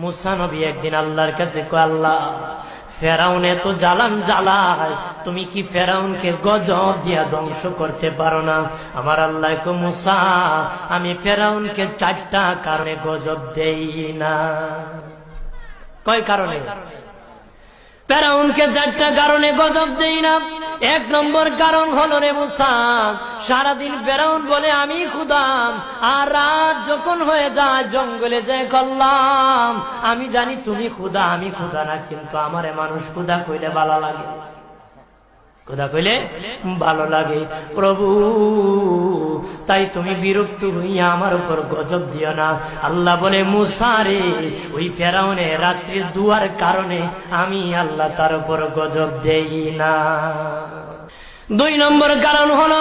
মুসা নবী একদিন আল্লাহর কাছে কয়, আল্লাহ ফেরাউন এত জ্বালান জ্বালায়, তুমি কি ফেরাউনকে গজব দিয়া ধ্বংস করতে পারো না? আমার আল্লাহ কয়, মুসা আমি ফেরাউনকে 4টা কারণে গজব দেই না। কয় কারণে? ফেরাউনকে 4টা কারণে গজব দেই না। 1 নম্বর কারণ হলো, রে মুসা, সারাদিন ফেরাউন বলে আমি খোদা, আর রাত যখন হয়ে যায় জঙ্গলে যায় করলাম আমি জানি তুমি খোদা, আমি খোদা না, কিন্তু আমারে মানুষ খোদা কইলে ভালো লাগে, খোদা কইলে ভালো লাগে। প্রভু তাই তুমি বিরক্ত হইয়া আমার উপর গজব দিও না। আল্লাহ বলে, মুসা রে, ওই ফেরাউনে রাত্রির দুয়ার কারণে আমি আল্লাহ তার উপর গজব দেই না। 2 নম্বর কারণ হলো,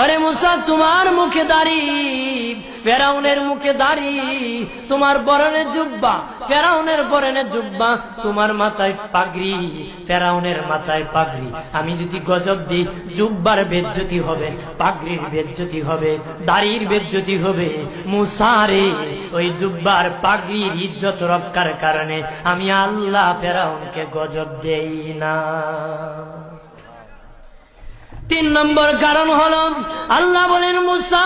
আরে মুসা তোমার মুখে দাড়ি, ফেরাউনের মুখে দাড়ি, তোমার পরনে জুব্বা, ফেরাউনের পরনে জুব্বা, তোমার মাথায় পাগড়ি, ফেরাউনের মাথায় পাগড়ি। আমি যদি গজব দিই, জুব্বার বেজ্জতি হবে, পাগড়ির বেজ্জতি হবে, দাড়ির বেজ্জতি হবে। মুসা রে, ওই জুব্বার পাগড়ির ইজ্জত রক্ষার কারণে আমি আল্লাহ ফেরাউনকে গজব দেই না। 3 নম্বর কারণ হলো, আল্লাহ বলেন, মুসা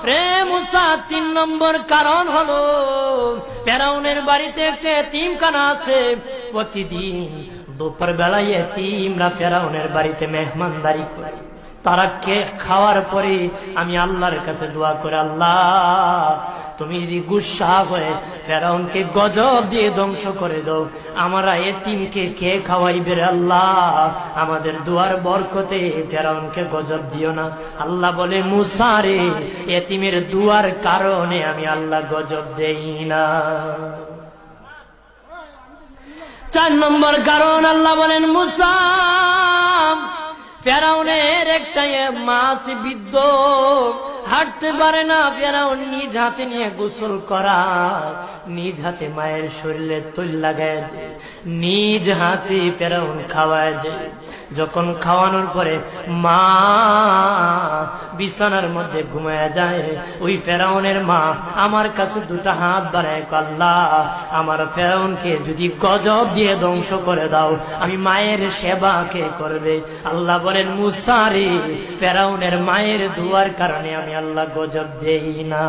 রে মুসা, 3 নম্বর কারণ হলো, ফেরাউনের বাড়িতে একটা এতিমখানা আছে। প্রতিদিন দুপুর বেলায় এতিমরা ফেরাউনের বাড়িতে মেহমানদারি করে। তারা খাওয়ার পরে আমি আল্লাহর কাছে দোয়া করে, আল্লাহ তুমি যদি গুসা হয়ে ফেরাউনকে গজব দিয়ে ধ্বংস করে দাও, আমরা এতিমকে কে খাওয়াইবে রে আল্লাহ, আমাদের দোয়ার বরকতে ফেরাউনকে গজব দিও না। আল্লাহ বলে, মুসা রে, এতিমের দোয়ার কারণে আমি আল্লাহ গজব দেই না। 4 নম্বর কারণ, আল্লাহ বলেন, মুসা ফেরাউনের একটা মাছ বিদ্ধ, হাঁটতে পারে না। ফেরাউন নিজ হাতে নিয়ে গোসল করা, নিজ হাতে মায়ের শরীরে তৈল লাগায় দেয়, নিজ হাতে ফেরাউন খাওয়ায় দেয়। যখন খাওয়ানোর পরে মা বিছানার মধ্যে ঘুমায় যায়, ওই ফেরাউনের মা আমার কাছে 2টা হাত বাড়ায়, আল্লাহ আমার ফেরাউনকে যদি গজব দিয়ে ধ্বংস করে দাও, আমি মায়ের সেবা কে করবে? আল্লাহ বলেন, মুসা রে, ফেরাউনের মায়ের দুয়ার কারণে আমি আল্লাহ গজব দেই না।